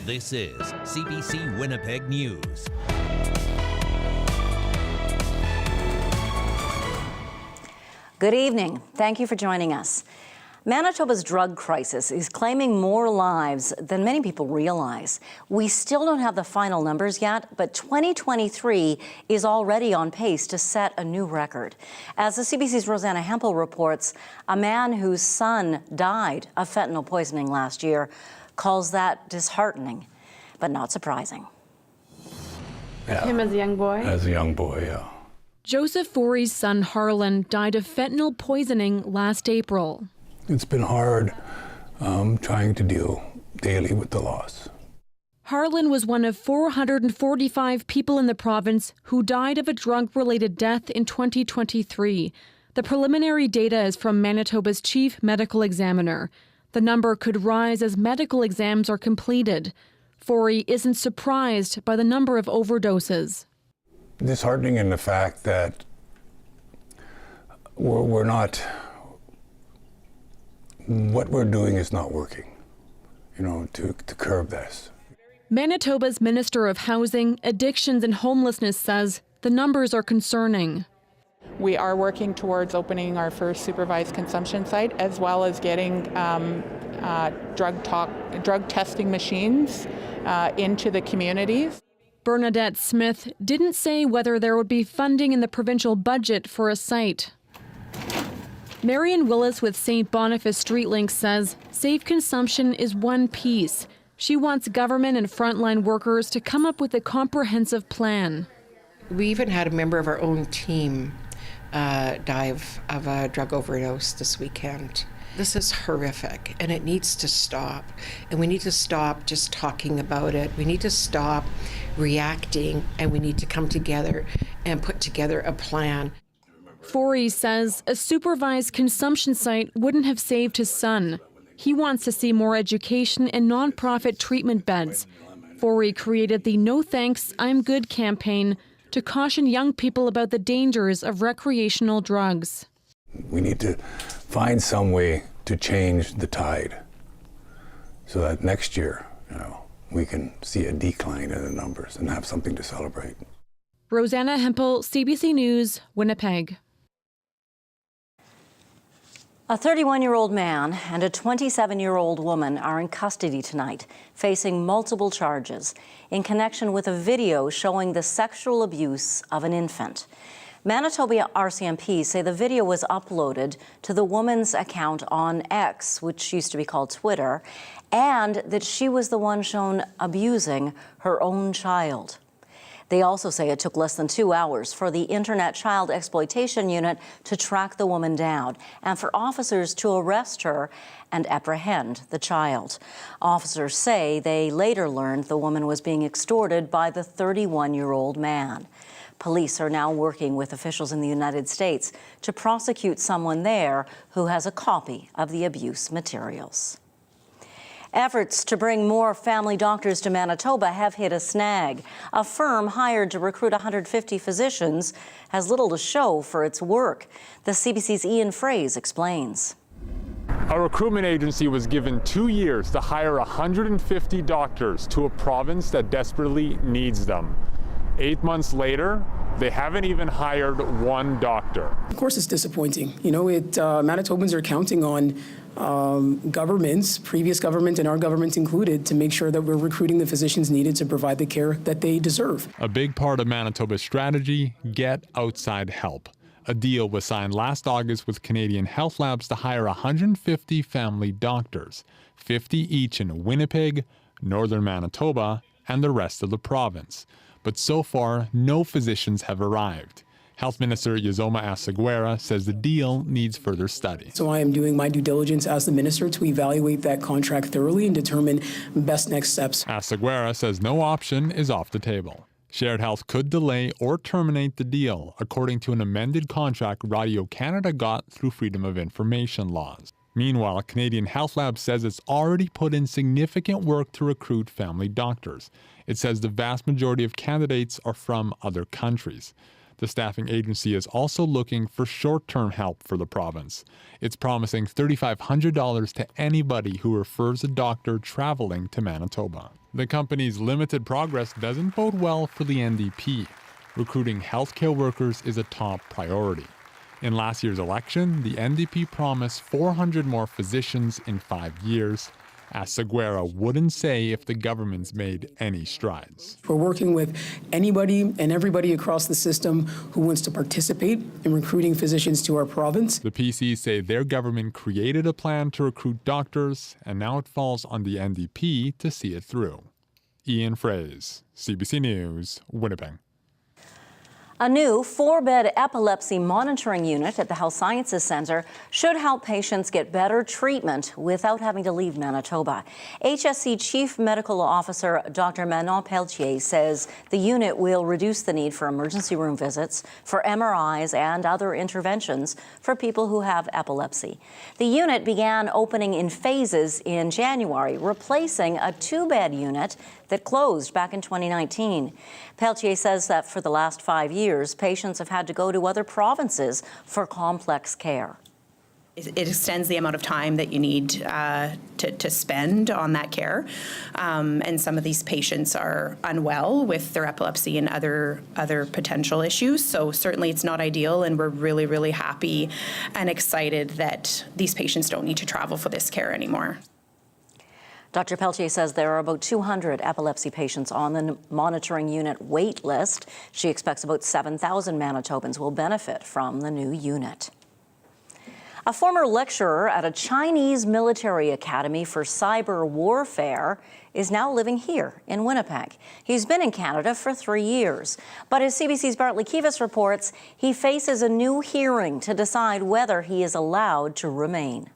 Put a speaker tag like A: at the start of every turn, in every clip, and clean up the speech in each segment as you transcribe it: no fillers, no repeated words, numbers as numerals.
A: This is CBC Winnipeg News.
B: Good evening. Thank you for joining us. Manitoba's drug crisis is claiming more lives than many people realize. We still don't have the final numbers yet, but 2023 is already on pace to set a new record. As the CBC's Rosanna Hempel reports, a man whose son died of fentanyl poisoning last year calls that disheartening, but not surprising.
C: Yeah. Him as a young boy?
D: As a young boy, yeah.
C: Joseph Forey's son Harlan died of fentanyl poisoning last April.
D: It's been hard trying to deal daily with the loss.
C: Harlan was one of 445 people in the province who died of a drug-related death in 2023. The preliminary data is from Manitoba's chief medical examiner. The number could rise as medical exams are completed. Forey isn't surprised by the number of overdoses.
D: Disheartening in the fact that we're not, what we're doing is not working, to curb this.
C: Manitoba's Minister of Housing, Addictions and Homelessness says the numbers are concerning.
E: We are working towards opening our first supervised consumption site, as well as getting drug testing machines into the communities.
C: Bernadette Smith didn't say whether there would be funding in the provincial budget for a site. Marion Willis with St. Boniface StreetLink says safe consumption is one piece. She wants government and frontline workers to come up with a comprehensive plan.
F: We even had a member of our own team die of a drug overdose this weekend. This is horrific, and it needs to stop. And we need to stop just talking about it. We need to stop reacting, and we need to come together and put together a plan.
C: Forey says a supervised consumption site wouldn't have saved his son. He wants to see more education and nonprofit treatment beds. Forey created the No Thanks, I'm Good campaign to caution young people about the dangers of recreational drugs.
D: We need to find some way to change the tide so that next year, we can see a decline in the numbers and have something to celebrate.
C: Rosanna Hempel, CBC News, Winnipeg.
B: A 31-year-old man and a 27-year-old woman are in custody tonight, facing multiple charges in connection with a video showing the sexual abuse of an infant. Manitoba RCMP say the video was uploaded to the woman's account on X, which used to be called Twitter, and that she was the one shown abusing her own child. They also say it took less than 2 hours for the Internet Child Exploitation Unit to track the woman down and for officers to arrest her and apprehend the child. Officers say they later learned the woman was being extorted by the 31-year-old man. Police are now working with officials in the United States to prosecute someone there who has a copy of the abuse materials. Efforts to bring more family doctors to Manitoba have hit a snag. A firm hired to recruit 150 physicians has little to show for its work. The CBC's Ian Fraze explains.
G: A recruitment agency was given 2 years to hire 150 doctors to a province that desperately needs them. 8 months later, they haven't even hired one doctor.
H: Of course it's disappointing. Manitobans are counting on governments, previous government and our government included, to make sure that we're recruiting the physicians needed to provide the care that they deserve.
I: A big part of Manitoba's strategy, get outside help. A deal was signed last August with Canadian Health Labs to hire 150 family doctors, 50 each in Winnipeg, northern Manitoba, and the rest of the province. But so far, no physicians have arrived. Health Minister Yozoma Asaguera says the deal needs further study.
H: So I am doing my due diligence as the minister to evaluate that contract thoroughly and determine best next steps.
I: Asaguera says no option is off the table. Shared Health could delay or terminate the deal, according to an amended contract Radio Canada got through Freedom of Information laws. Meanwhile, Canadian Health Lab says it's already put in significant work to recruit family doctors. It says the vast majority of candidates are from other countries. The staffing agency is also looking for short-term help for the province. It's promising $3,500 to anybody who refers a doctor traveling to Manitoba. The company's limited progress doesn't bode well for the NDP. Recruiting healthcare workers is a top priority. In last year's election, the NDP promised 400 more physicians in 5 years. As Seguera wouldn't say if the government's made any strides.
H: We're working with anybody and everybody across the system who wants to participate in recruiting physicians to our province.
I: The PCs say their government created a plan to recruit doctors, and now it falls on the NDP to see it through. Ian Fraze, CBC News, Winnipeg.
B: A new 4-bed epilepsy monitoring unit at the Health Sciences Centre should help patients get better treatment without having to leave Manitoba. HSC Chief Medical Officer Dr. Manon Pelletier says the unit will reduce the need for emergency room visits, for MRIs and other interventions for people who have epilepsy. The unit began opening in phases in January, replacing a 2-bed unit that closed back in 2019. Pelletier says that for the last 5 years, patients have had to go to other provinces for complex care.
J: It extends the amount of time that you need to spend on that care. And some of these patients are unwell with their epilepsy and other potential issues. So certainly it's not ideal, and we're really, really happy and excited that these patients don't need to travel for this care anymore.
B: Dr. Pelletier says there are about 200 epilepsy patients on the monitoring unit wait list. She expects about 7,000 Manitobans will benefit from the new unit. A former lecturer at a Chinese military academy for cyber warfare is now living here in Winnipeg. He's been in Canada for 3 years. But as CBC's Bartley Kivas reports, he faces a new hearing to decide whether he is allowed to remain.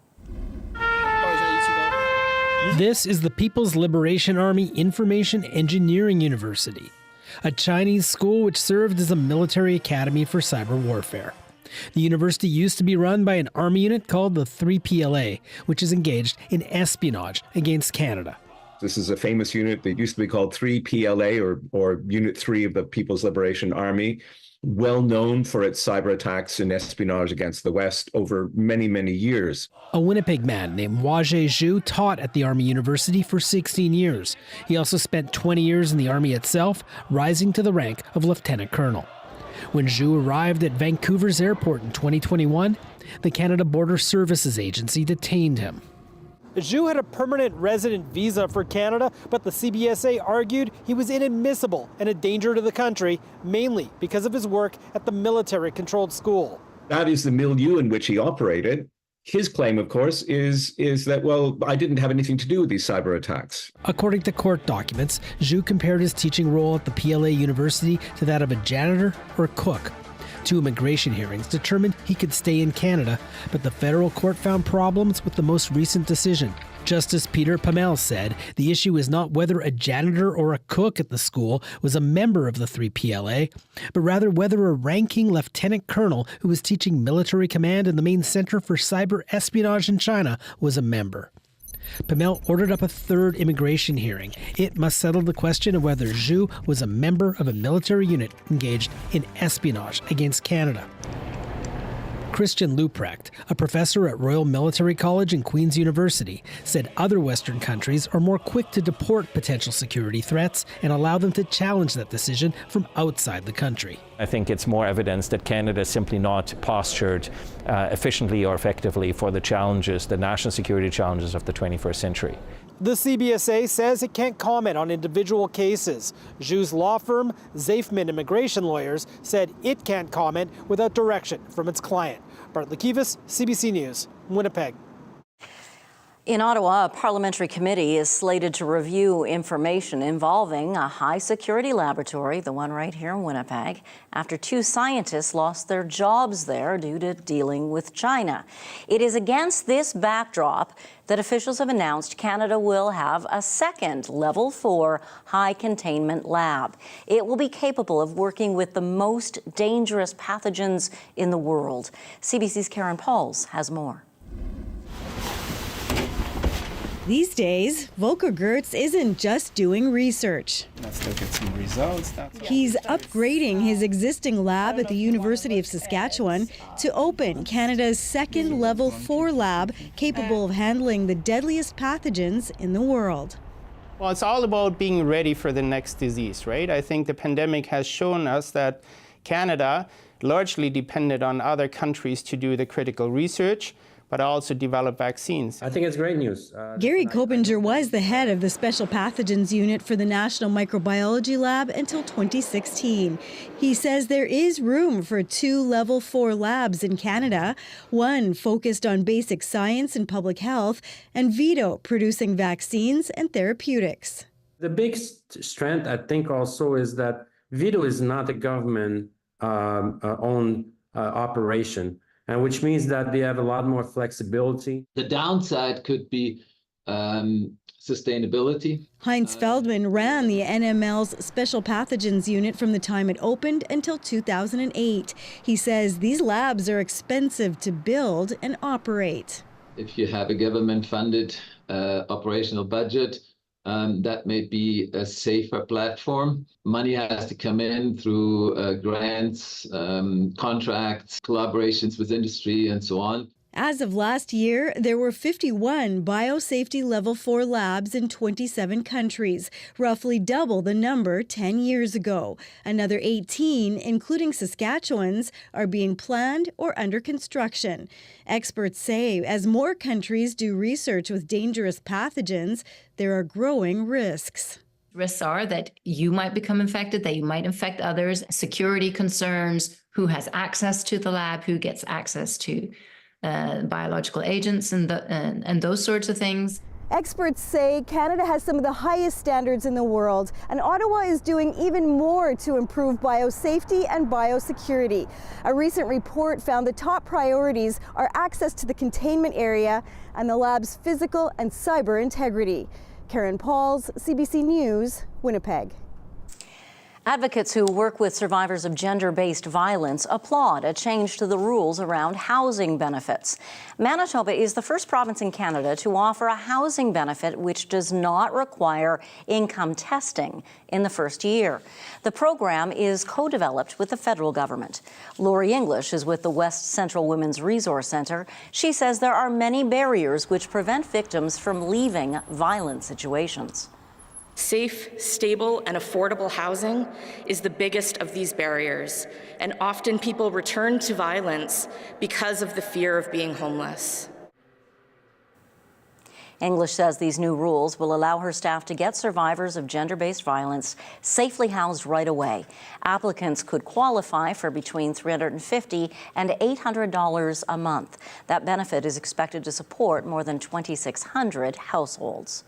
K: This is the People's Liberation Army Information Engineering University, a Chinese school which served as a military academy for cyber warfare. The university used to be run by an army unit called the 3PLA, which is engaged in espionage against Canada.
L: This is a famous unit that used to be called 3PLA or Unit 3 of the People's Liberation Army, well known for its cyber attacks and espionage against the West over many, many years.
K: A Winnipeg man named Wajie Zhu taught at the Army University for 16 years. He also spent 20 years in the Army itself, rising to the rank of Lieutenant Colonel. When Zhu arrived at Vancouver's airport in 2021, the Canada Border Services Agency detained him.
M: Zhu had a permanent resident visa for Canada, but the CBSA argued he was inadmissible and a danger to the country, mainly because of his work at the military-controlled school.
L: That is the milieu in which he operated. His claim, of course, is that, well, I didn't have anything to do with these cyber attacks.
K: According to court documents, Zhu compared his teaching role at the PLA University to that of a janitor or cook. 2 immigration hearings determined he could stay in Canada, but the federal court found problems with the most recent decision. Justice Peter Pamel said the issue is not whether a janitor or a cook at the school was a member of the 3PLA, but rather whether a ranking lieutenant colonel who was teaching military command in the main center for cyber espionage in China was a member. Pamel ordered up a 3rd immigration hearing. It must settle the question of whether Zhu was a member of a military unit engaged in espionage against Canada. Christian Luprecht, a professor at Royal Military College and Queen's University, said other Western countries are more quick to deport potential security threats and allow them to challenge that decision from outside the country.
N: I think it's more evidence that Canada is simply not postured efficiently or effectively for the challenges, the national security challenges of the 21st century.
M: The CBSA says it can't comment on individual cases. Zhu's law firm, Zafman Immigration Lawyers, said it can't comment without direction from its client. Bartley Kivas, CBC News, Winnipeg.
B: In Ottawa, a parliamentary committee is slated to review information involving a high-security laboratory, the one right here in Winnipeg, after 2 scientists lost their jobs there due to dealing with China. It is against this backdrop that officials have announced Canada will have a second Level 4 high-containment lab. It will be capable of working with the most dangerous pathogens in the world. CBC's Karen Pauls has more.
O: These days, Volker Gertz isn't just doing research.
P: Let's look at some results.
O: He's upgrading his existing lab at the University of Saskatchewan to open Canada's second Level 4 lab capable of handling the deadliest pathogens in the world.
P: Well, it's all about being ready for the next disease, right? I think the pandemic has shown us that Canada largely depended on other countries to do the critical research, but also develop vaccines.
Q: I think it's great news.
O: Gary Kopinger was the head of the Special Pathogens Unit for the National Microbiology Lab until 2016. He says there is room for 2 Level 4 labs in Canada, one focused on basic science and public health, and Vito producing vaccines and therapeutics.
Q: The big strength, I think, also is that Vito is not a government-owned operation. And which means that they have a lot more flexibility.
R: The downside could be sustainability.
O: Heinz Feldman ran the NML's Special Pathogens Unit from the time it opened until 2008. He says these labs are expensive to build and operate.
R: If you have a government-funded operational budget, that may be a safer platform. Money has to come in through grants, contracts, collaborations with industry, and so on.
O: As of last year, there were 51 biosafety Level 4 labs in 27 countries, roughly double the number 10 years ago. Another 18, including Saskatchewan's, are being planned or under construction. Experts say as more countries do research with dangerous pathogens, there are growing risks.
S: Risks are that you might become infected, that you might infect others, security concerns, who has access to the lab, who gets access to biological agents and those sorts of things.
O: Experts say Canada has some of the highest standards in the world, and Ottawa is doing even more to improve biosafety and biosecurity. A recent report found the top priorities are access to the containment area and the lab's physical and cyber integrity. Karen Pauls, CBC News, Winnipeg.
B: Advocates who work with survivors of gender-based violence applaud a change to the rules around housing benefits. Manitoba is the first province in Canada to offer a housing benefit which does not require income testing in the first year. The program is co-developed with the federal government. Lori English is with the West Central Women's Resource Centre. She says there are many barriers which prevent victims from leaving violent situations.
T: Safe, stable, and affordable housing is the biggest of these barriers, and often people return to violence because of the fear of being homeless.
B: English says these new rules will allow her staff to get survivors of gender-based violence safely housed right away. Applicants could qualify for between $350 and $800 a month. That benefit is expected to support more than 2,600 households.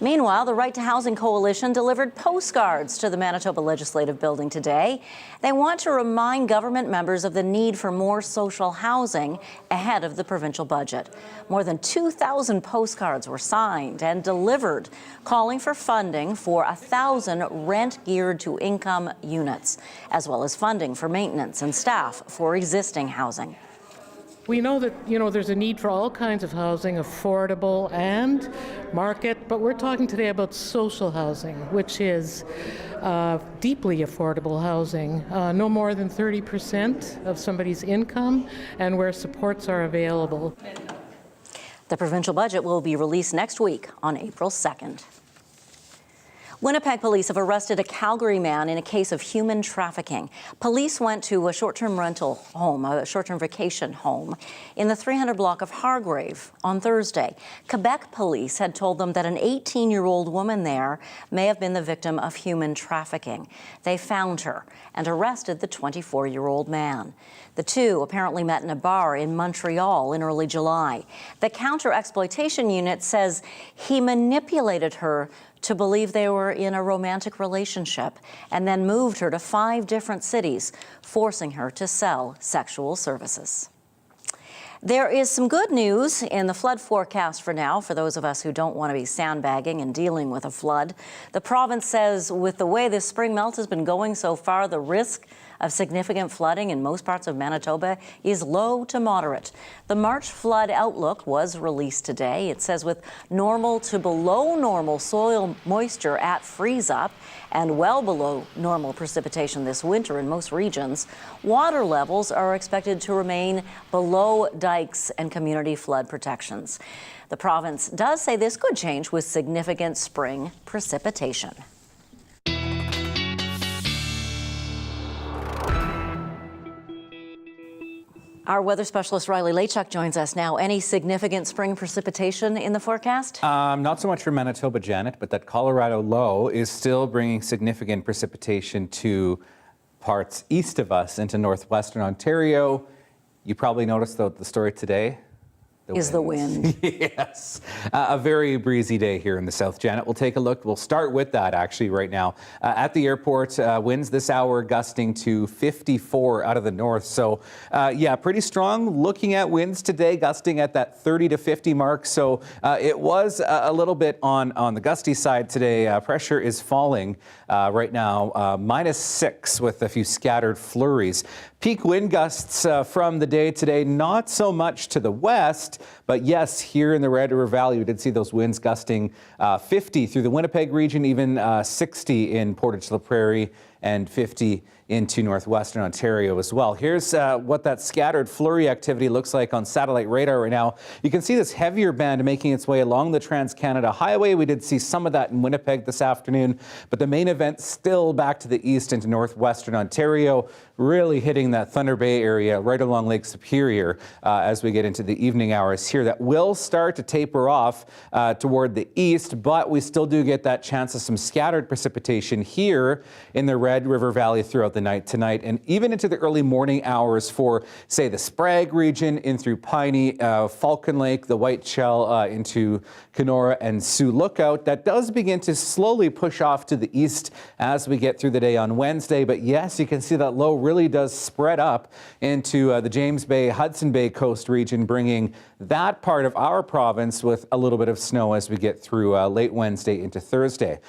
B: Meanwhile, the Right to Housing Coalition delivered postcards to the Manitoba Legislative Building today. They want to remind government members of the need for more social housing ahead of the provincial budget. More than 2,000 postcards were signed and delivered, calling for funding for 1,000 rent-geared-to-income units, as well as funding for maintenance and staff for existing housing.
U: We know that, there's a need for all kinds of housing, affordable and market, but we're talking today about social housing, which is deeply affordable housing, no more than 30% of somebody's income, and where supports are available.
B: The provincial budget will be released next week on April 2nd. Winnipeg police have arrested a Calgary man in a case of human trafficking. Police went to a short-term rental home, a short-term vacation home, in the 300 block of Hargrave on Thursday. Quebec police had told them that an 18-year-old woman there may have been the victim of human trafficking. They found her and arrested the 24-year-old man. The two apparently met in a bar in Montreal in early July. The counter-exploitation unit says he manipulated her to believe they were in a romantic relationship and then moved her to 5 different cities, forcing her to sell sexual services. There is some good news in the flood forecast for now, for those of us who don't want to be sandbagging and dealing with a flood. The province says with the way this spring melt has been going so far, the risk of significant flooding in most parts of Manitoba is low to moderate. The March flood outlook was released today. It says with normal to below normal soil moisture at freeze up and well below normal precipitation this winter in most regions, water levels are expected to remain below dikes and community flood protections. The province does say this could change with significant spring precipitation. Our weather specialist Riley Lachuk joins us now. Any significant spring precipitation in the forecast?
A: Not so much for Manitoba, Janet, but that Colorado low is still bringing significant precipitation to parts east of us into northwestern Ontario. You probably noticed, though, the story today.
B: The wind.
A: Yes. A very breezy day here in the south. Janet, we'll take a look. We'll start with that actually right now. At the airport, winds this hour gusting to 54 out of the north. So yeah, pretty strong. Looking at winds today, gusting at that 30 to 50 mark. So it was a little bit on the gusty side today. Pressure is falling right now, -6 with a few scattered flurries. Peak wind gusts from the day today, not so much to the west, but yes, here in the Red River Valley, we did see those winds gusting 50 through the Winnipeg region, even 60 in Portage la Prairie, and 50 into northwestern Ontario as well. Here's what that scattered flurry activity looks like on satellite radar right now. You can see this heavier band making its way along the Trans-Canada Highway. We did see some of that in Winnipeg this afternoon, but the main event still back to the east into northwestern Ontario, really hitting that Thunder Bay area right along Lake Superior as we get into the evening hours here. That will start to taper off toward the east, but we still do get that chance of some scattered precipitation here in the Red River Valley throughout the night tonight, and even into the early morning hours for, say, the Sprague region in through Piney, Falcon Lake, the Whiteshell into Kenora and Sioux Lookout. That does begin to slowly push off to the east as we get through the day on Wednesday. But yes, you can see that low really does spread up into the James Bay, Hudson Bay coast region, bringing that part of our province with a little bit of snow as we get through late Wednesday into Thursday.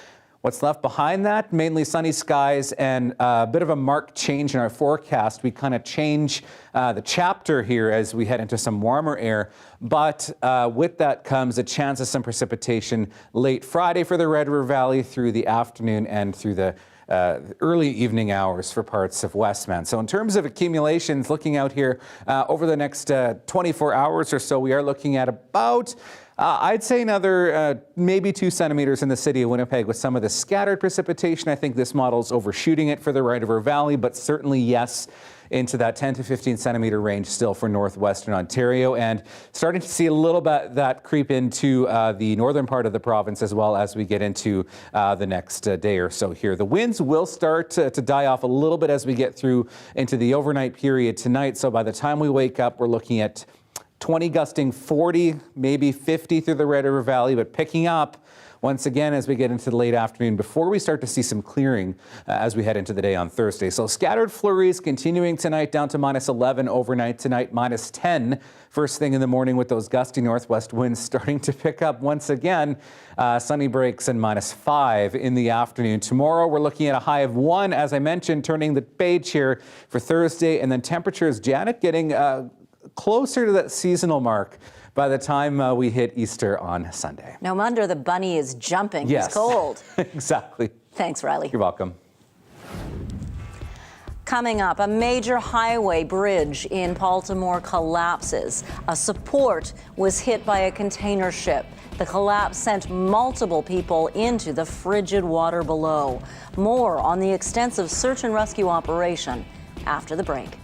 A: What's left behind that? Mainly sunny skies and a bit of a marked change in our forecast. We kind of change the chapter here as we head into some warmer air. But with that comes a chance of some precipitation late Friday for the Red River Valley through the afternoon and through the early evening hours for parts of Westman. So in terms of accumulations, looking out here over the next 24 hours or so, we are looking at about I'd say another maybe 2 centimeters in the city of Winnipeg with some of the scattered precipitation. I think this model's overshooting it for the Red River Valley, but certainly yes, into that 10 to 15 centimeter range still for northwestern Ontario, and starting to see a little bit that creep into the northern part of the province as well as we get into the next day or so here. The winds will start to die off a little bit as we get through into the overnight period tonight. So by the time we wake up, we're looking at 20 gusting 40, maybe 50 through the Red River Valley, but picking up once again as we get into the late afternoon before we start to see some clearing as we head into the day on Thursday. So scattered flurries continuing tonight down to -11 overnight tonight, -10 first thing in the morning with those gusty northwest winds starting to pick up once again. Sunny breaks and -5 in the afternoon. Tomorrow we're looking at a high of 1, as I mentioned, turning the page here for Thursday, and then temperatures, Janet, getting closer to that seasonal mark by the time we hit Easter on Sunday.
B: No wonder the bunny is jumping.
A: Yes.
B: It's cold.
A: Exactly.
B: Thanks, Riley.
A: You're welcome.
B: Coming up, a major highway bridge in Baltimore collapses. A support was hit by a container ship. The collapse sent multiple people into the frigid water below. More on the extensive search and rescue operation after the break.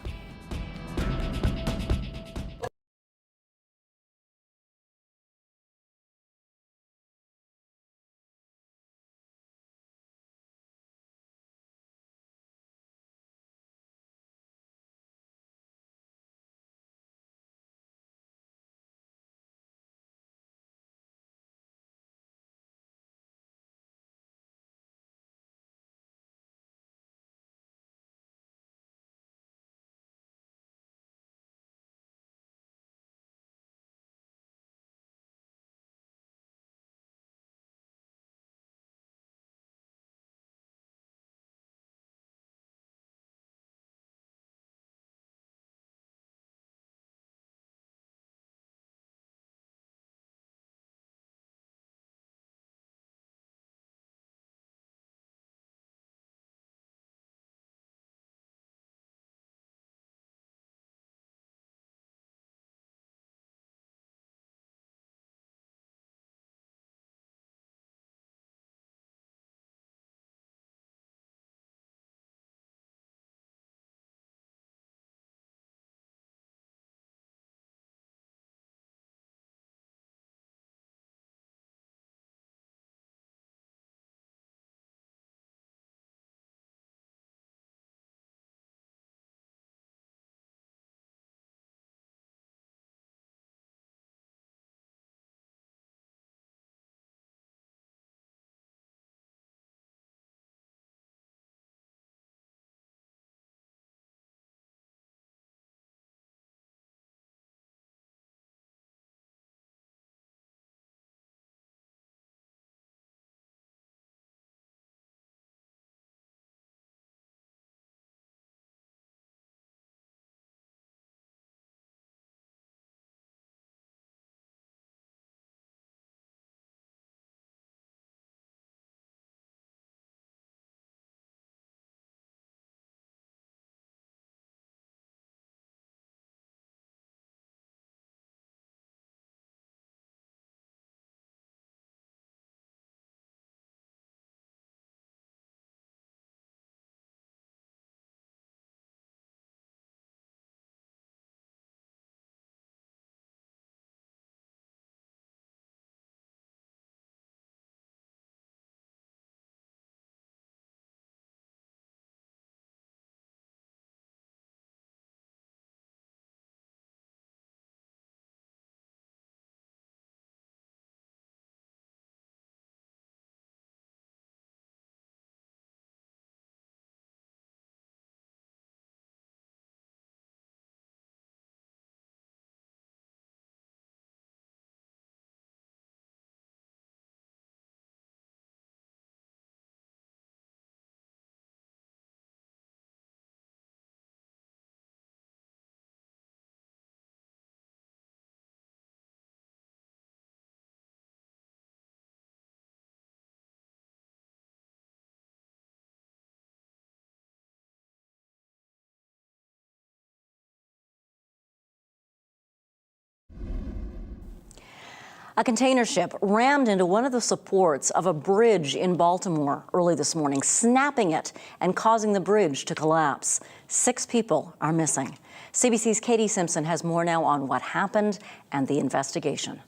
B: A container ship rammed into one of the supports of a bridge in Baltimore early this morning, snapping it and causing the bridge to collapse. 6 people are missing. CBC's Katie Simpson has more now on what happened and the investigation.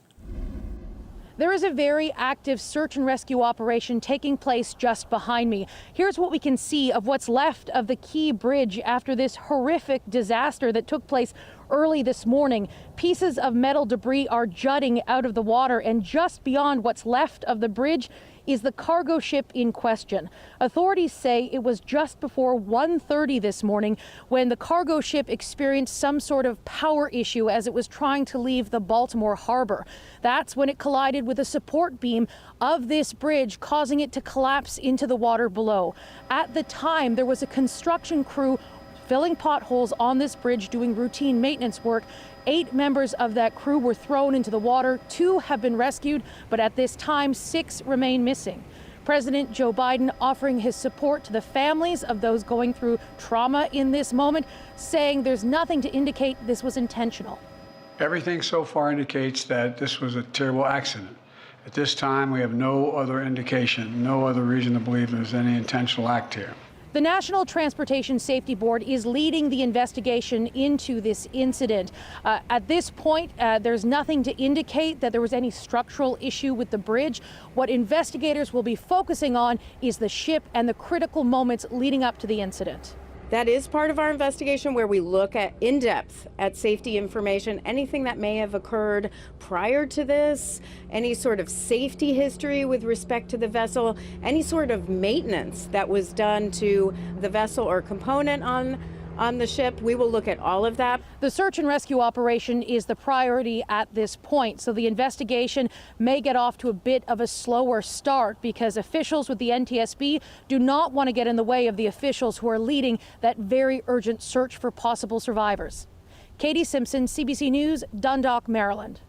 E: There is a very active search and rescue operation taking place just behind me. Here's what we can see of what's left of the Key Bridge after this horrific disaster that took place early this morning. Pieces of metal debris are jutting out of the water, and just beyond what's left of the bridge is the cargo ship in question. Authorities say it was just before 1:30 this morning when the cargo ship experienced some sort of power issue as it was trying to leave the Baltimore harbor. That's when it collided with a support beam of this bridge, causing it to collapse into the water below. At the time, there was a construction crew filling potholes on this bridge doing routine maintenance work. 8 members of that crew were thrown into the water. 2 have been rescued, but at this time, 6 remain missing. President Joe Biden offering his support to the families of those going through trauma in this moment, saying there's nothing to indicate this was intentional.
V: Everything so far indicates that this was a terrible accident. At this time, we have no other indication, no other reason to believe there's any intentional act here.
E: The National Transportation Safety Board is leading the investigation into this incident. At this point, there's nothing to indicate that there was any structural issue with the bridge. What investigators will be focusing on is the ship and the critical moments leading up to the incident.
W: That is part of our investigation, where we look at in depth at safety information, anything that may have occurred prior to this, any sort of safety history with respect to the vessel, any sort of maintenance that was done to the vessel or component on the ship. We will look at all of that.
E: The search and rescue operation is the priority at this point, so the investigation may get off to a bit of a slower start because officials with the NTSB do not want to get in the way of the officials who are leading that very urgent search for possible survivors. Katie Simpson, CBC News, Dundalk, Maryland.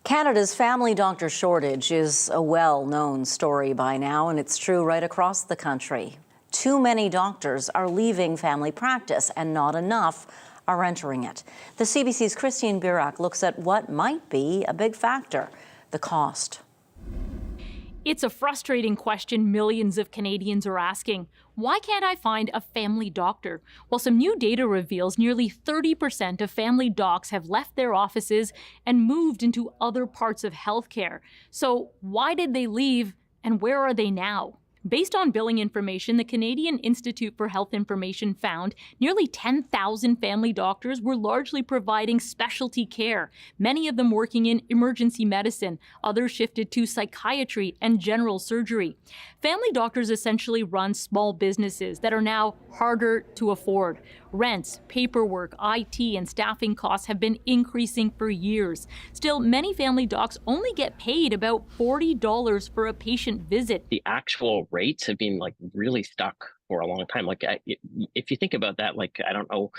B: Canada's family doctor shortage is a well-known story by now, and it's true right across the country. Too many doctors are leaving family practice and not enough are entering it. The CBC's Christine Birak looks at what might be a big factor: the cost.
X: It's a frustrating question millions of Canadians are asking. Why can't I find a family doctor? Well, some new data reveals nearly 30% of family docs have left their offices and moved into other parts of healthcare. So why did they leave and where are they now? Based on billing information, the Canadian Institute for Health Information found nearly 10,000 family doctors were largely providing specialty care, many of them working in emergency medicine. Others shifted to psychiatry and general surgery. Family doctors essentially run small businesses that are now harder to afford. Rents, paperwork, IT, and staffing costs have been increasing for years. Still, many family docs only get paid about $40 for a patient visit.
Y: The actual rates have been really stuck for a long time. If you think about that, I don't know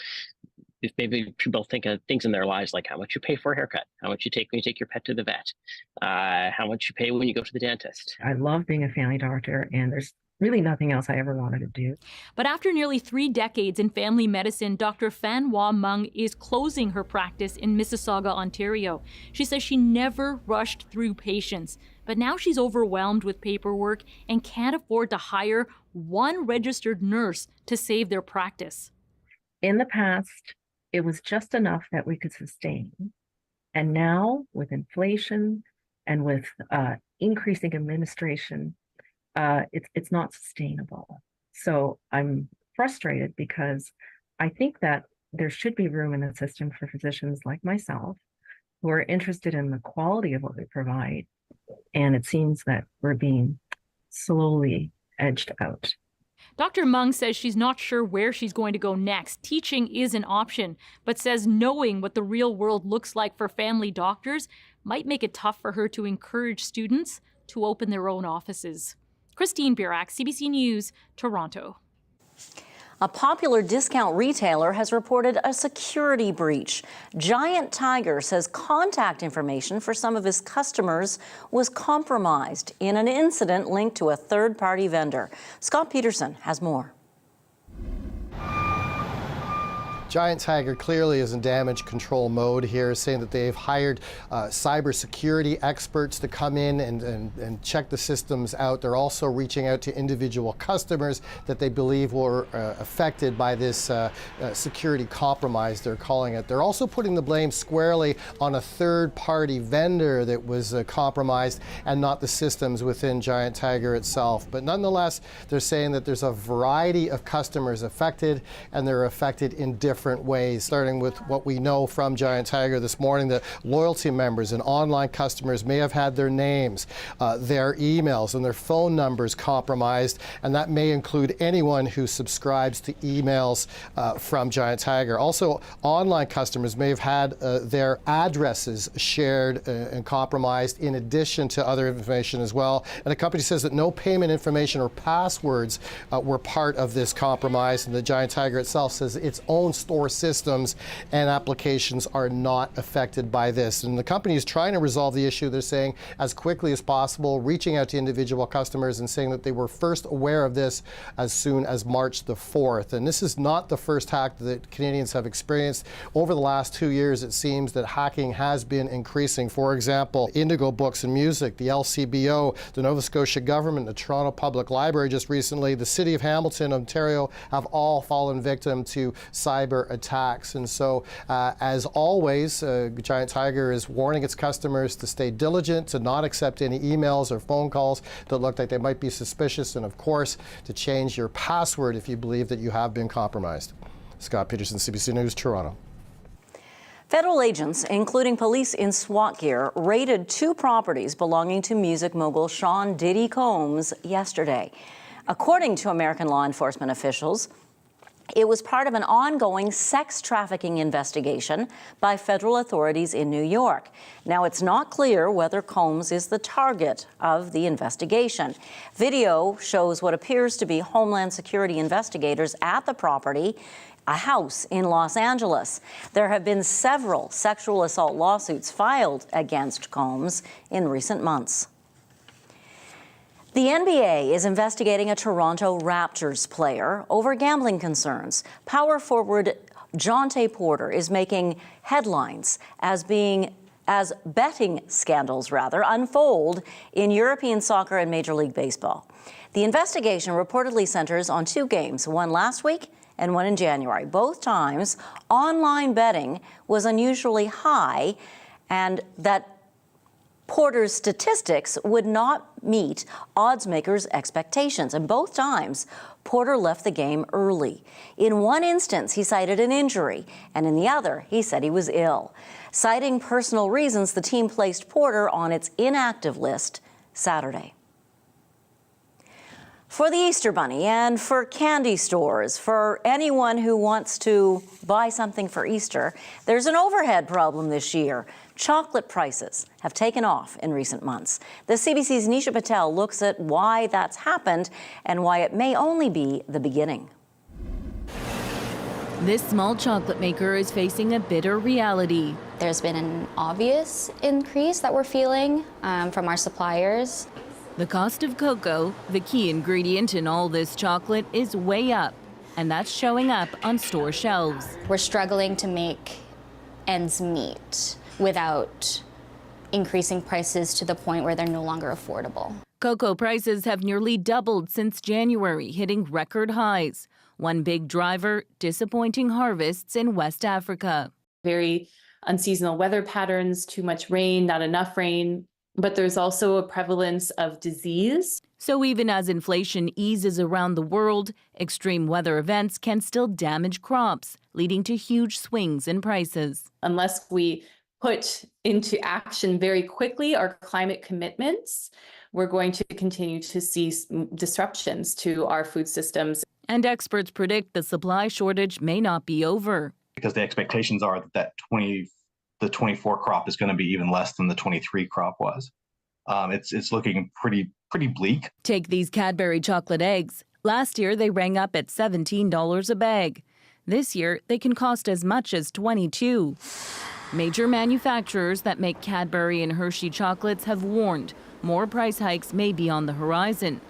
Y: if maybe people think of things in their lives like how much you pay for a haircut, how much you take when you take your pet to the vet, how much you pay when you go to the dentist.
Z: I love being a family doctor, and there's really nothing else I ever wanted to do.
X: But after nearly 3 decades in family medicine, Dr. Fan Hoa Mung is closing her practice in Mississauga, Ontario. She says she never rushed through patients, but now she's overwhelmed with paperwork and can't afford to hire one registered nurse to save their practice.
Z: In the past, it was just enough that we could sustain. And now, with inflation and with increasing administration, it's not sustainable. So I'm frustrated because I think that there should be room in the system for physicians like myself who are interested in the quality of what we provide. And it seems that we're being slowly edged out.
X: Dr. Mung says she's not sure where she's going to go next. Teaching is an option, but says knowing what the real world looks like for family doctors might make it tough for her to encourage students to open their own offices. Christine Birak, CBC News, Toronto.
B: A popular discount retailer has reported a security breach. Giant Tiger says contact information for some of his customers was compromised in an incident linked to a third-party vendor. Scott Peterson has more.
C: Giant Tiger clearly is in damage control mode here, saying that they've hired cybersecurity experts to come in and check the systems out. They're also reaching out to individual customers that they believe were affected by this security compromise, they're calling it. They're also putting the blame squarely on a third-party vendor that was compromised and not the systems within Giant Tiger itself. But nonetheless, they're saying that there's a variety of customers affected, and they're affected in different ways, starting with what we know from Giant Tiger this morning, that loyalty members and online customers may have had their names, their emails, and their phone numbers compromised, and that may include anyone who subscribes to emails from Giant Tiger. Also, online customers may have had their addresses shared and compromised in addition to other information as well. And the company says that no payment information or passwords were part of this compromise, and the Giant Tiger itself says its own store systems and applications are not affected by this. And the company is trying to resolve the issue, they're saying, as quickly as possible, reaching out to individual customers and saying that they were first aware of this as soon as March the 4th. And this is not the first hack that Canadians have experienced. Over the last 2 years, it seems that hacking has been increasing. For example, Indigo Books and Music, the LCBO, the Nova Scotia government, the Toronto Public Library just recently, the City of Hamilton, Ontario, have all fallen victim to cyber attacks. And so, as always, Giant Tiger is warning its customers to stay diligent, to not accept any emails or phone calls that look like they might be suspicious, and of course, to change your password if you believe that you have been compromised. Scott Peterson, CBC News, Toronto.
B: Federal agents, including police in SWAT gear, raided 2 properties belonging to music mogul Sean Diddy Combs yesterday. According to American law enforcement officials, it was part of an ongoing sex trafficking investigation by federal authorities in New York. Now, it's not clear whether Combs is the target of the investigation. Video shows what appears to be Homeland Security investigators at the property, a house in Los Angeles. There have been several sexual assault lawsuits filed against Combs in recent months. The NBA is investigating a Toronto Raptors player over gambling concerns. Power forward Jonte Porter is making headlines as betting scandals unfold in European soccer and Major League Baseball. The investigation reportedly centers on 2 games, one last week and one in January. Both times, online betting was unusually high, and that Porter's statistics would not meet odds makers' expectations. And both times, Porter left the game early. In one instance, he cited an injury, and in the other, he said he was ill. Citing personal reasons, the team placed Porter on its inactive list Saturday. For the Easter Bunny and for candy stores, for anyone who wants to buy something for Easter, there's an overhead problem this year. Chocolate prices have taken off in recent months. The CBC's Nisha Patel looks at why that's happened and why it may only be the beginning.
D: This small chocolate maker is facing a bitter reality.
F: There's been an obvious increase that we're feeling from our suppliers.
D: The cost of cocoa, the key ingredient in all this chocolate, is way up, and that's showing up on store shelves.
F: We're struggling to make ends meet without increasing prices to the point where they're no longer affordable.
D: Cocoa prices have nearly doubled since January, hitting record highs. One big driver, disappointing harvests in West Africa.
G: Very unseasonal weather patterns, too much rain, not enough rain. But there's also a prevalence of disease.
D: So even as inflation eases around the world, extreme weather events can still damage crops, leading to huge swings in prices.
G: Unless we put into action very quickly our climate commitments, we're going to continue to see disruptions to our food systems.
D: And experts predict the supply shortage may not be over.
H: Because the expectations are that the 24 crop is going to be even less than the 23 crop was. It's looking pretty bleak.
D: Take these Cadbury chocolate eggs. Last year, they rang up at $17 a bag. This year, they can cost as much as $22. Major manufacturers that make Cadbury and Hershey chocolates have warned more price hikes may be on the horizon.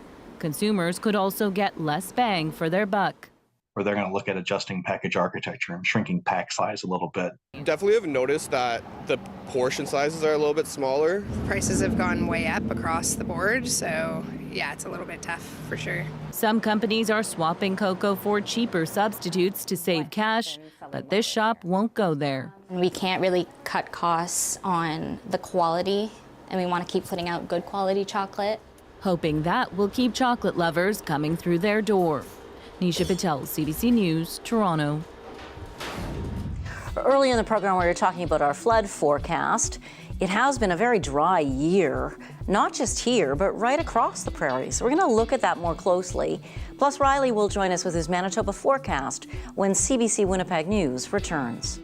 D: Consumers could also get less bang for their buck.
H: where they're going to look at adjusting package architecture and shrinking pack size a little bit.
I: Definitely have noticed that the portion sizes are a little bit smaller.
J: Prices have gone way up across the board, so yeah, it's a little bit tough for sure.
D: Some companies are swapping cocoa for cheaper substitutes to save cash, but this shop won't go there.
F: We can't really cut costs on the quality, and we want to keep putting out good quality chocolate.
D: Hoping that will keep chocolate lovers coming through their door. Nisha Patel, CBC News, Toronto.
B: Early in the program, we were talking about our flood forecast. It has been a very dry year, not just here, but right across the prairies. We're going to look at that more closely. Plus, Riley will join us with his Manitoba forecast when CBC Winnipeg News returns.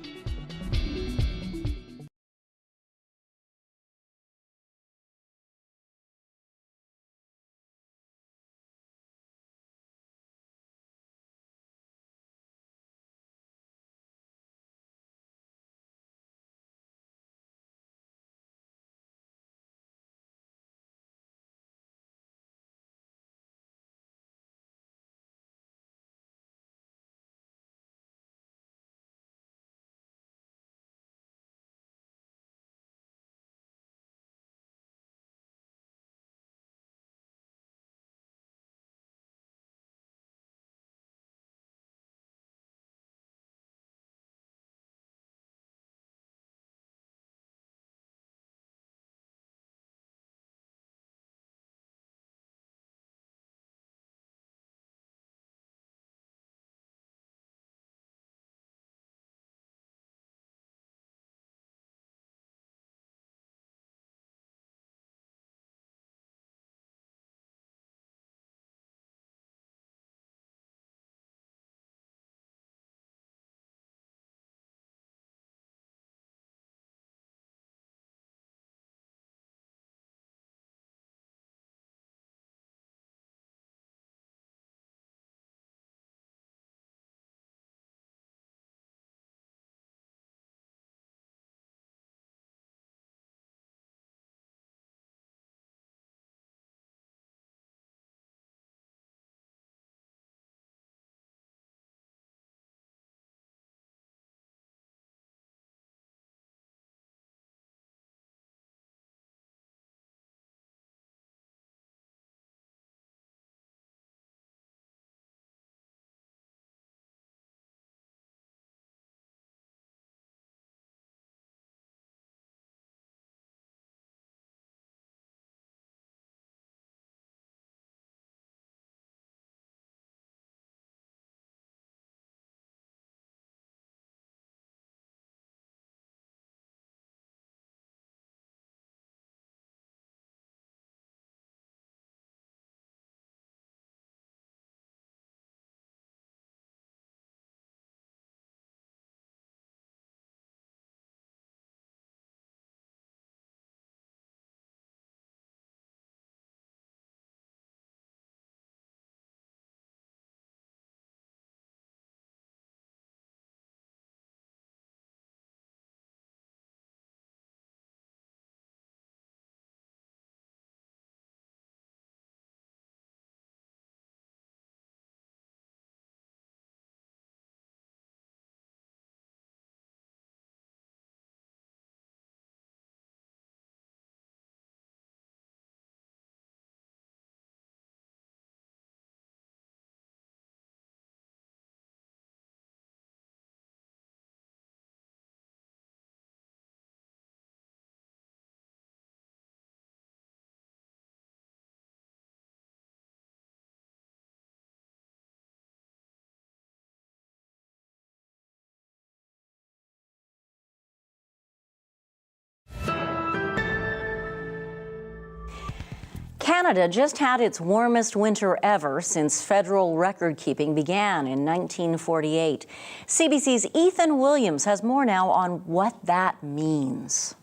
B: Canada just had its warmest winter ever since federal record-keeping began in 1948. CBC's Ethan Williams has more now on what that means.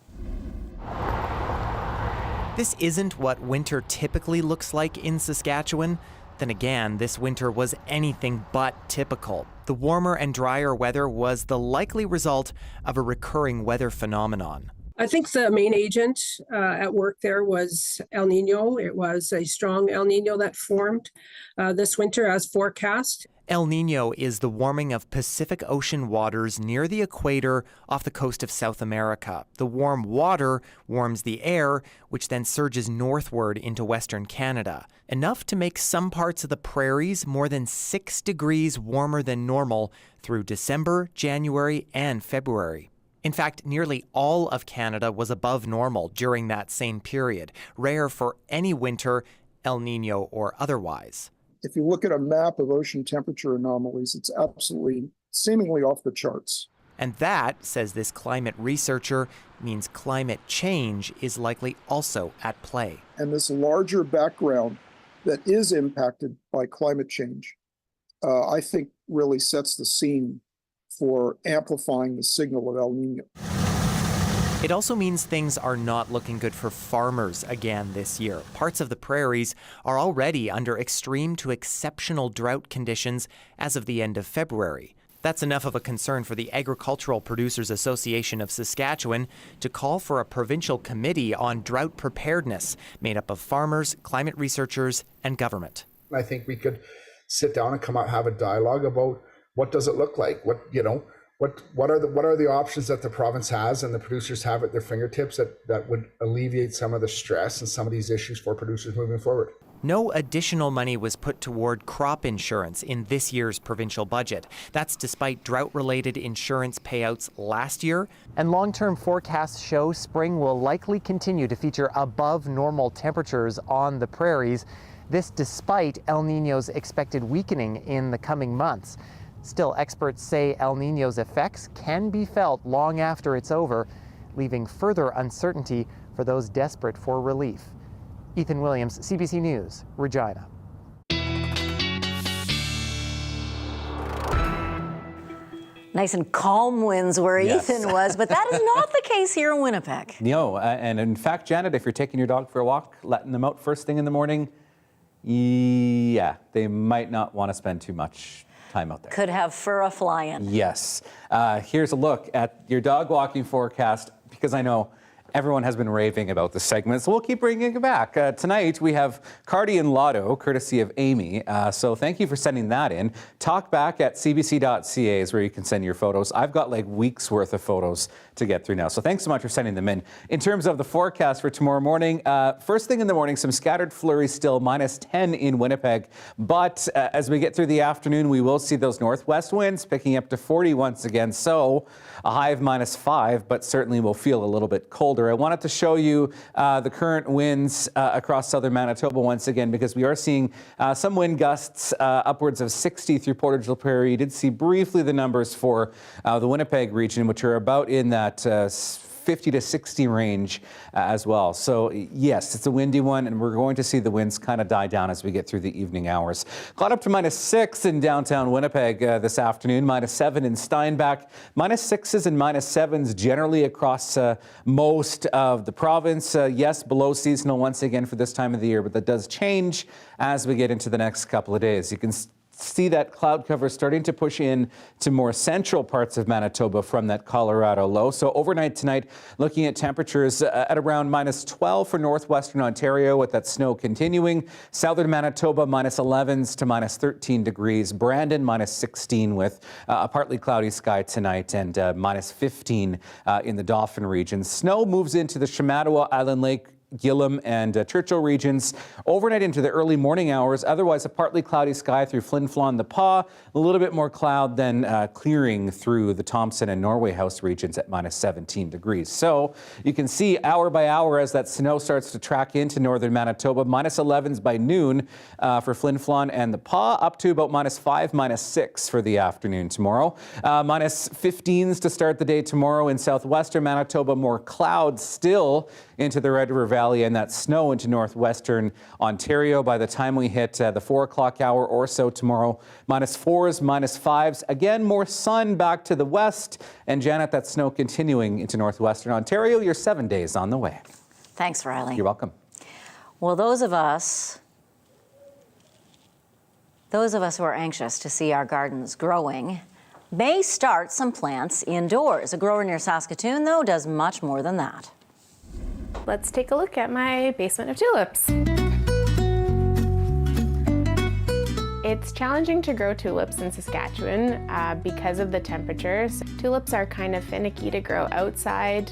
K: This isn't what winter typically looks like in Saskatchewan. Then again, this winter was anything but typical. The warmer and drier weather was the likely result of a recurring weather phenomenon.
L: I think the main agent at work there was El Nino. It was a strong El Nino that formed this winter as forecast.
K: El Nino is the warming of Pacific Ocean waters near the equator off the coast of South America. The warm water warms the air, which then surges northward into Western Canada, enough to make some parts of the prairies more than 6 degrees warmer than normal through December, January, and February. In fact, nearly all of Canada was above normal during that same period, rare for any winter, El Nino or otherwise.
M: If you look at a map of ocean temperature anomalies, it's absolutely, seemingly off the charts.
K: And that, says this climate researcher, means climate change is likely also at play.
M: And this larger background that is impacted by climate change, I think really sets the scene for amplifying the signal of El Nino.
K: It also means things are not looking good for farmers again this year. Parts of the prairies are already under extreme to exceptional drought conditions as of the end of February. That's enough of a concern for the Agricultural Producers Association of Saskatchewan to call for a provincial committee on drought preparedness made up of farmers, climate researchers, and government.
N: I think we could sit down and have a dialogue about what does it look like? What are the options that the province has and the producers have at their fingertips that would alleviate some of the stress and some of these issues for producers moving forward?
K: No additional money was put toward crop insurance in this year's provincial budget. That's despite drought-related insurance payouts last year. And long-term forecasts show spring will likely continue to feature above normal temperatures on the prairies. This despite El Nino's expected weakening in the coming months. Still, experts say El Nino's effects can be felt long after it's over, leaving further uncertainty for those desperate for relief. Ethan Williams, CBC News, Regina.
B: Nice and calm winds where
A: Yes.
B: Ethan was, but that is not the case here in Winnipeg.
A: No, and in fact, Janet, if you're taking your dog for a walk, letting them out first thing in the morning, yeah, they might not want to spend too much time out there.
B: Could have fur flying.
A: Yes. Here's a look at your dog walking forecast, because I know everyone has been raving about this segment, so we'll keep bringing it back. Tonight, we have Cardi and Lotto, courtesy of Amy. So thank you for sending that in. Talkback at cbc.ca is where you can send your photos. I've got like weeks worth of photos to get through now. So thanks so much for sending them in. In terms of the forecast for tomorrow morning, first thing in the morning, some scattered flurries still, -10 in Winnipeg. But as we get through the afternoon, we will see those northwest winds picking up to 40 once again. So a high of -5, but certainly will feel a little bit colder. I wanted to show you the current winds across southern Manitoba once again, because we are seeing some wind gusts upwards of 60 through Portage la Prairie. You did see briefly the numbers for the Winnipeg region, which are about in that 50 to 60 range as well. So yes, it's a windy one, and we're going to see the winds kind of die down as we get through the evening hours. Caught up to -6 in downtown Winnipeg this afternoon, -7 in Steinbach, -6s and -7s generally across most of the province. Yes, below seasonal once again for this time of the year, but that does change as we get into the next couple of days. You can see that cloud cover starting to push in to more central parts of Manitoba from that Colorado low. So overnight tonight, looking at temperatures at around -12 for northwestern Ontario with that snow continuing. Southern Manitoba -11s to -13 degrees. Brandon -16 with a partly cloudy sky tonight, and -15 in the Dauphin region. Snow moves into the Shamattawa, Island Lake, Gillam and Churchill regions overnight into the early morning hours. Otherwise, a partly cloudy sky through Flin Flon, the Pas, a little bit more cloud, then clearing through the Thompson and Norway House regions at -17 degrees. So you can see hour by hour as that snow starts to track into northern Manitoba. -11s by noon for Flin Flon and the Pas, up to about -5, -6 for the afternoon tomorrow. -15s to start the day tomorrow in southwestern Manitoba. More clouds still into the Red River Valley, and that snow into northwestern Ontario by the time we hit the 4 o'clock hour or so tomorrow. -4s, -5s. Again, more sun back to the west. And Janet, that snow continuing into northwestern Ontario. You're 7 days on the way.
B: Thanks, Riley.
A: You're welcome.
B: Well, those of us who are anxious to see our gardens growing may start some plants indoors. A grower near Saskatoon, though, does much more than that.
O: Let's take a look at my basement of tulips. It's challenging to grow tulips in Saskatchewan because of the temperatures. Tulips are kind of finicky to grow outside.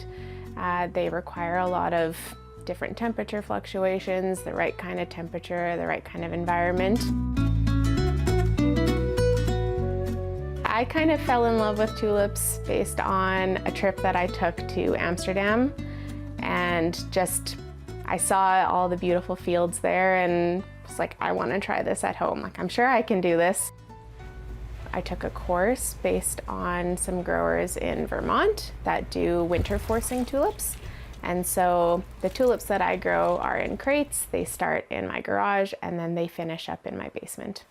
O: They require a lot of different temperature fluctuations, the right kind of temperature, the right kind of environment. I kind of fell in love with tulips based on a trip that I took to Amsterdam, and I saw all the beautiful fields there and was like, I want to try this at home. Like, I'm sure I can do this. I took a course based on some growers in Vermont that do winter forcing tulips. And so the tulips that I grow are in crates. They start in my garage and then they finish up in my basement.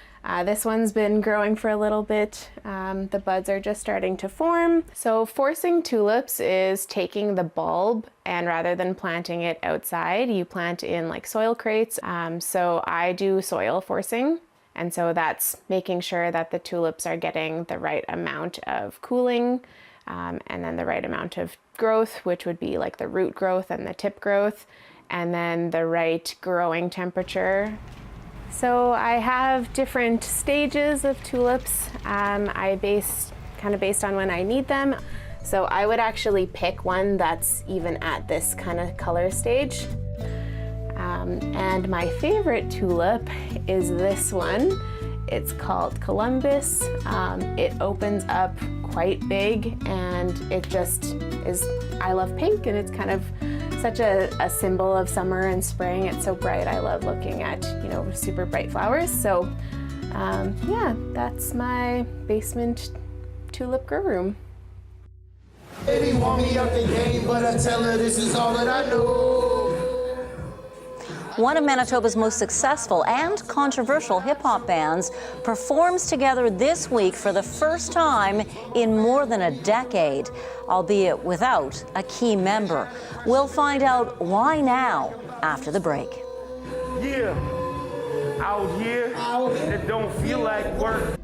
O: This one's been growing for a little bit. The buds are just starting to form. So forcing tulips is taking the bulb and rather than planting it outside, you plant in like soil crates. So I do soil forcing. And so that's making sure that the tulips are getting the right amount of cooling and then the right amount of growth, which would be like the root growth and the tip growth, and then the right growing temperature. So I have different stages of tulips. Kind of based on when I need them. So I would actually pick one that's even at this kind of color stage. And my favorite tulip is this one. It's called Columbus. It opens up quite big and it just is, I love pink and it's kind of such a symbol of summer and spring. It's so bright. I love looking at, super bright flowers. So yeah, that's my basement tulip grow room.
P: Baby want me up the game, but I tell her this is all that I know.
B: One of Manitoba's most successful and controversial hip-hop bands performs together this week for the first time in more than a decade, albeit without a key member. We'll find out why now after the break.
P: Yeah, out here, it don't feel like work.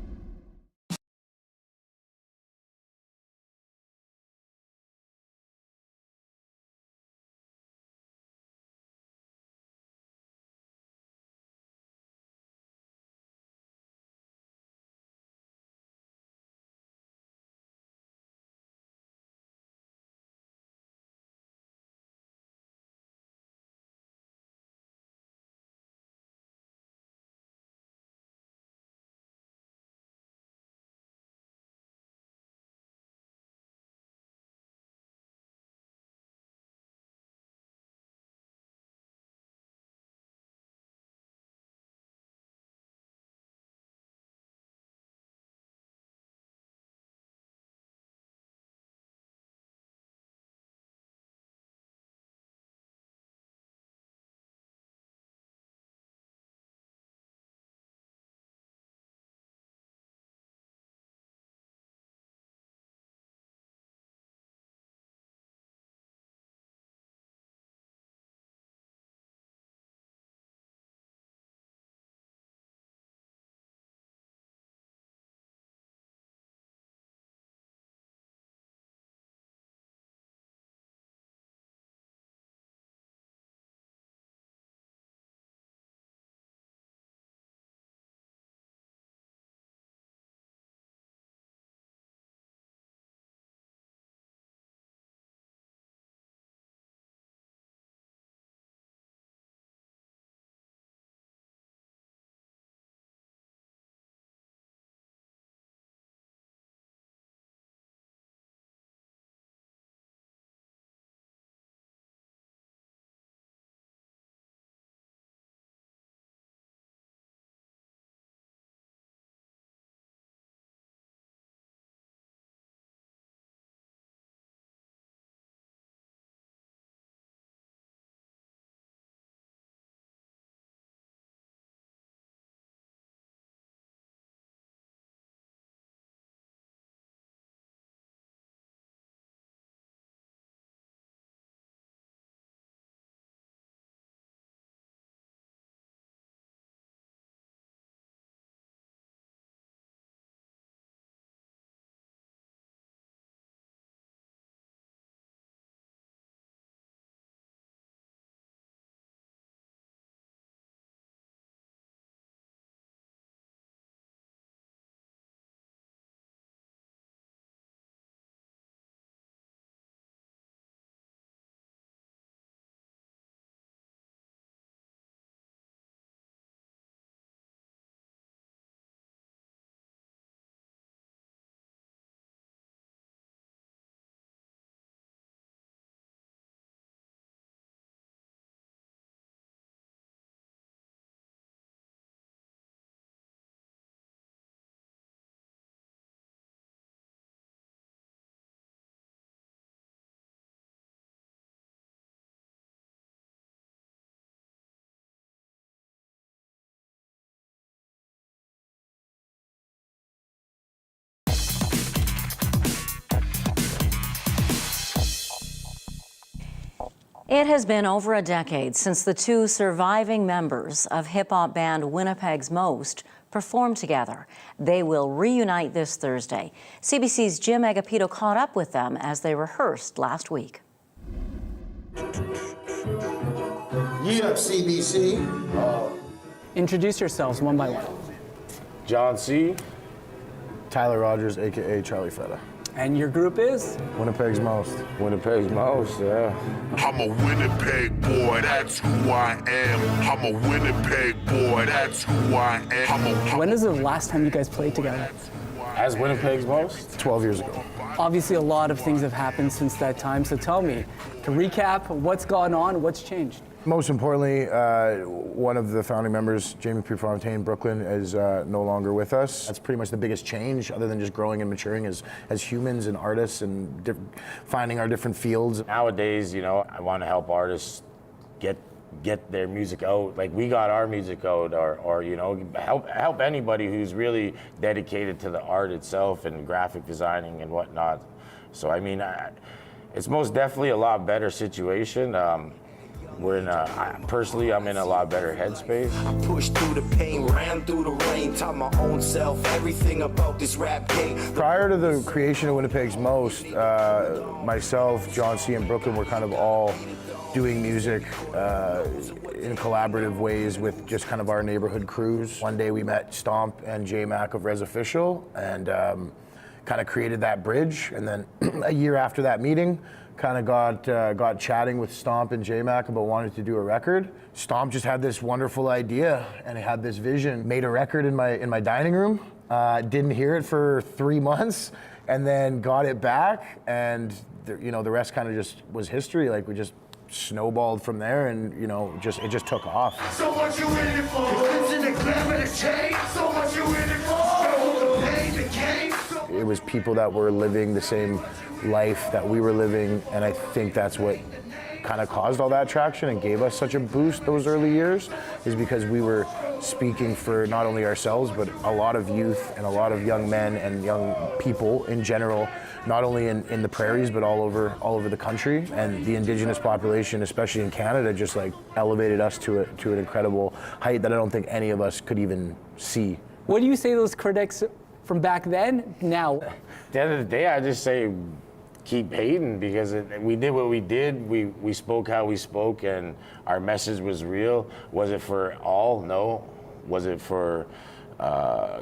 B: It has been over a decade since the two surviving members of hip-hop band Winnipeg's Most performed together. They will reunite this Thursday. CBC's Jim Agapito caught up with them as they rehearsed last week.
Q: Yeah, CBC.
R: Introduce yourselves one by one.
S: John C. Tyler Rogers, aka Charlie Fetta.
R: And your group is?
S: Winnipeg's Most. Winnipeg's Most, yeah.
T: I'm a Winnipeg boy, that's who I am. I'm a Winnipeg boy, that's who I am.
R: When is the last time you guys played together?
S: As Winnipeg's Most? 12 years ago.
R: Obviously, a lot of things have happened since that time, so tell me, to recap, what's gone on, what's changed?
S: Most importantly, one of the founding members, Jamie Prefontaine, Brooklyn, is no longer with us. That's pretty much the biggest change, other than just growing and maturing as humans and artists and finding our different fields.
U: Nowadays, you know, I want to help artists get their music out. Like we got our music out, or you know, help anybody who's really dedicated to the art itself and graphic designing and whatnot. So I mean, it's most definitely a lot better situation. We're in personally, I'm in a lot better headspace.
V: I pushed through the pain, ran through the rain, taught my own self everything about this rap game.
S: Prior to the creation of Winnipeg's Most, myself, John C. and Brooklyn were kind of all doing music in collaborative ways with just kind of our neighborhood crews. One day we met Stomp and J Mac of Res Official and kind of created that bridge. And then a year after that meeting, kind of got chatting with Stomp and J-Mac about wanting to do a record. Stomp just had this wonderful idea and he had this vision. Made a record in my dining room, didn't hear it for 3 months, and then got it back, and you know, the rest kind of just was history. Like we just snowballed from there, and you know, it just took off.
T: So what you in it for? It's in the glamour, the change. So what you in it for? The pain, the game.
S: It was people that were living the same life that we were living, and I think that's what kind of caused all that traction and gave us such a boost those early years, is because we were speaking for not only ourselves but a lot of youth and a lot of young men and young people in general, not only in the prairies but all over the country. And the Indigenous population, especially in Canada, just like elevated us to an incredible height that I don't think any of us could even see.
R: What do you say to those critics from back then, now?
U: At the end of the day, I just say keep hating, because we did what we did. We spoke how we spoke, and our message was real. Was it for all? No. Was it for,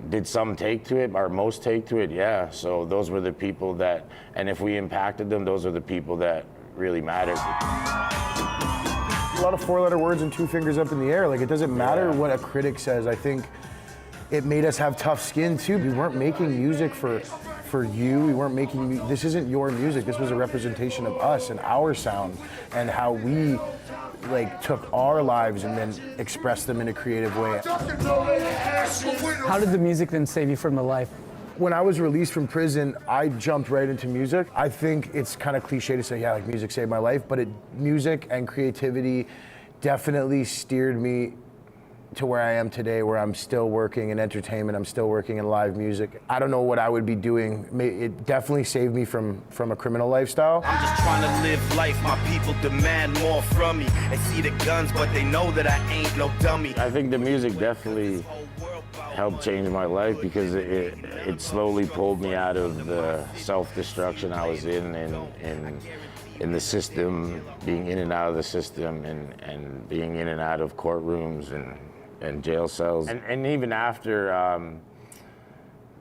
U: did some take to it, or most take to it? Yeah. So those were the people that, and if we impacted them, those are the people that really mattered.
S: A lot of 4-letter words and 2 fingers up in the air. Like, it doesn't matter what a critic says. I think it made us have tough skin too. We weren't making music for you. We weren't making, this isn't your music. This was a representation of us and our sound and how we like took our lives and then expressed them in a creative way.
R: How did the music then save you from the life?
S: When I was released from prison, I jumped right into music. I think it's kind of cliche to say, yeah, like music saved my life, but music and creativity definitely steered me to where I am today, where I'm still working in entertainment, I'm still working in live music. I don't know what I would be doing. It definitely saved me from a criminal lifestyle.
V: I'm just trying to live life, my people demand more from me. They see the guns, but they know that I ain't no dummy.
U: I think the music definitely helped change my life, because it slowly pulled me out of the self-destruction I was in the system, being in and out of the system, and being in and out of courtrooms and jail cells. And even after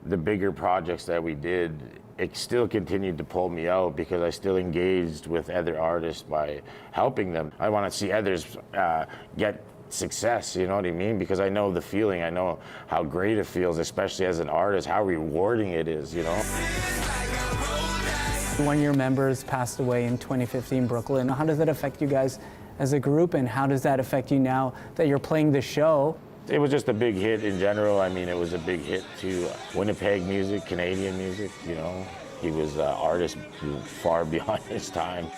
U: the bigger projects that we did, it still continued to pull me out, because I still engaged with other artists by helping them. I want to see others get success, you know what I mean? Because I know the feeling, I know how great it feels, especially as an artist, how rewarding it is, you know?
R: One of your members passed away in 2015, Brooklyn. How does that affect you guys as a group, and how does that affect you now that you're playing the show?
U: It was just a big hit in general. I mean, it was a big hit to Winnipeg music, Canadian music, you know. He was an artist far beyond his time.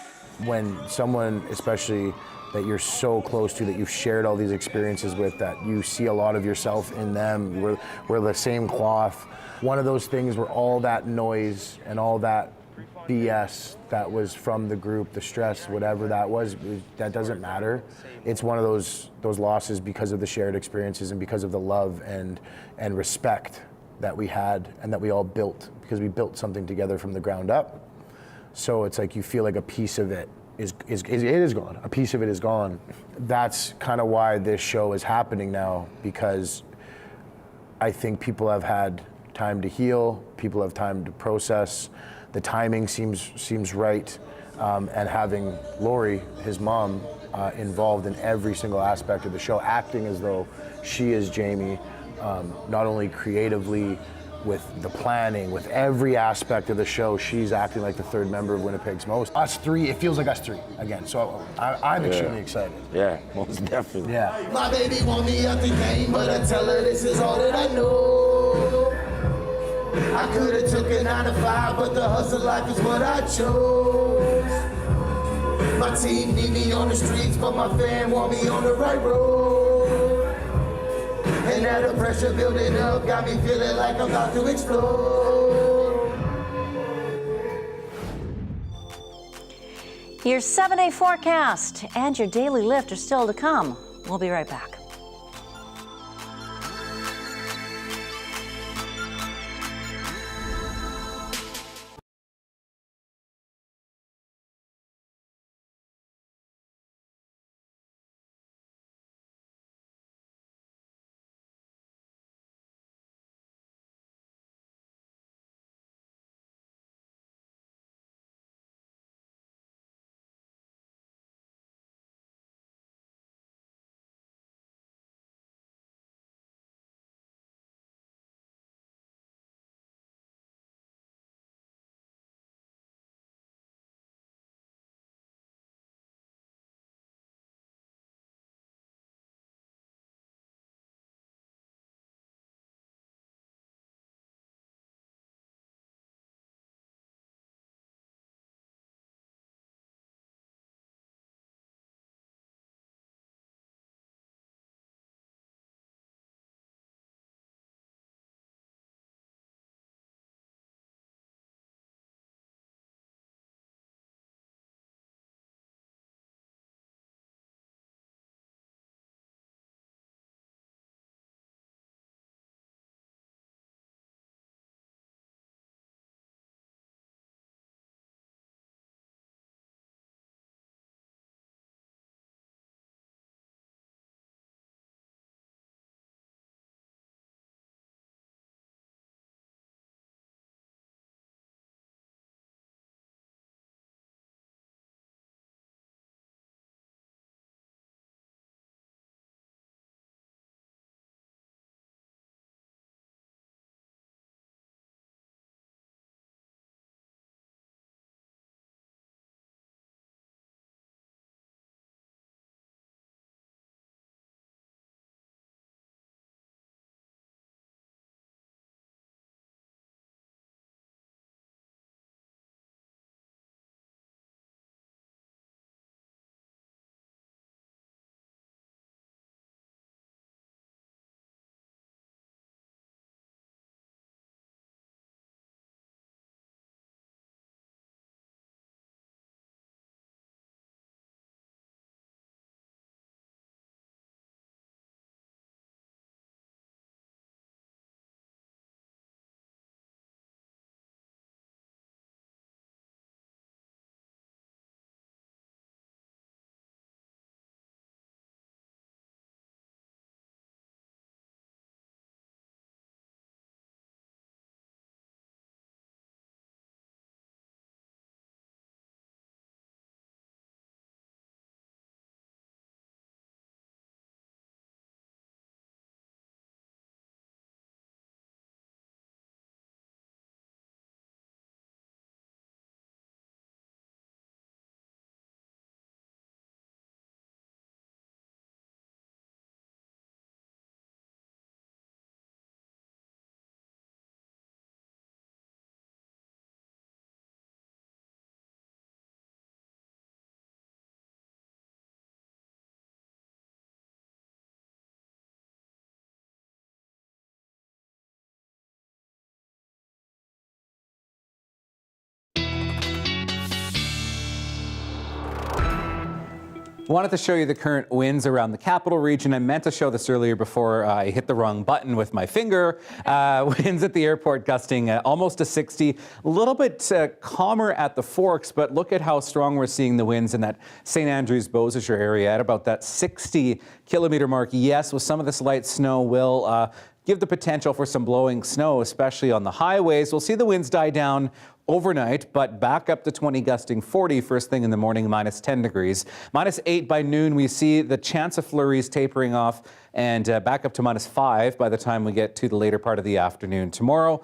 S: When someone, especially that you're so close to, that you've shared all these experiences with, that you see a lot of yourself in them, we're the same cloth. One of those things where all that noise and all that BS that was from the group, the stress, whatever that was, that doesn't matter. It's one of those losses because of the shared experiences and because of the love and respect that we had and that we all built, because we built something together from the ground up. So it's like you feel like a piece of it is gone. A piece of it is gone. That's kind of why this show is happening now, because I think people have had time to heal, people have time to process. The timing seems right, and having Lori, his mom, involved in every single aspect of the show, acting as though she is Jamie, not only creatively, with the planning, with every aspect of the show, she's acting like the third member of Winnipeg's Most. Us three, it feels like us three again. So I'm extremely excited.
U: Yeah, most definitely.
S: Yeah.
Q: My baby want me out the game, but I tell her this is all that I know. I could have took a 9 to 5, but the hustle life is what I chose. My team need me on the streets, but my fam want me on the right road. And now the pressure building up got me feeling like I'm about to explode.
B: Your 7-day forecast and your daily lift are still to come. We'll be right back.
A: Wanted to show you the current winds around the capital region. I meant to show this earlier before I hit the wrong button with my finger. Winds at the airport gusting almost to 60. A little bit calmer at the Forks, but look at how strong we're seeing the winds in that St. Andrews, Beausejour area at about that 60 kilometer mark. Yes, with some of this light snow will give the potential for some blowing snow, especially on the highways. We'll see the winds die down overnight, but back up to 20, gusting 40 first thing in the morning, minus 10 degrees. Minus 8 by noon, we see the chance of flurries tapering off and back up to minus 5 by the time we get to the later part of the afternoon. Tomorrow,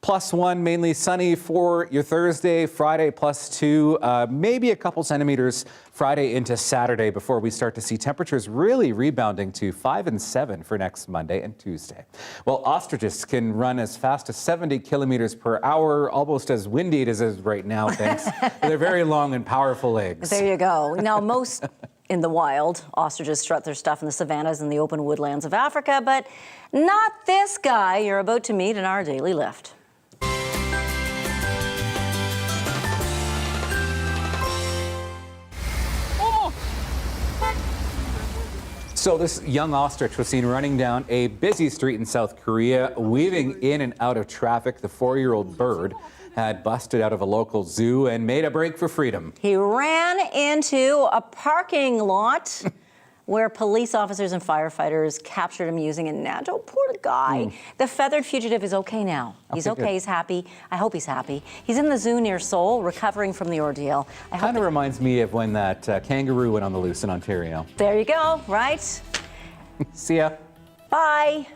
A: +1, mainly sunny for your Thursday. Friday, +2, maybe a couple centimeters Friday into Saturday before we start to see temperatures really rebounding to 5 and 7 for next Monday and Tuesday. Well, ostriches can run as fast as 70 kilometers per hour, almost as windy as it is right now, thanks to their very long and powerful legs.
B: There you go. Now, most in the wild, ostriches strut their stuff in the savannas and the open woodlands of Africa, but not this guy you're about to meet in our daily lift.
A: So this young ostrich was seen running down a busy street in South Korea, weaving in and out of traffic. The 4-year-old bird had busted out of a local zoo and made a break for freedom.
B: He ran into a parking lot where police officers and firefighters captured him using a net. Oh, poor guy. The feathered fugitive is okay now. He's okay.
A: Good.
B: He's happy. I hope he's happy. He's in the zoo near Seoul, recovering from the ordeal.
A: Kind of reminds me of when that kangaroo went on the loose in Ontario.
B: There you go, right?
A: See ya.
B: Bye.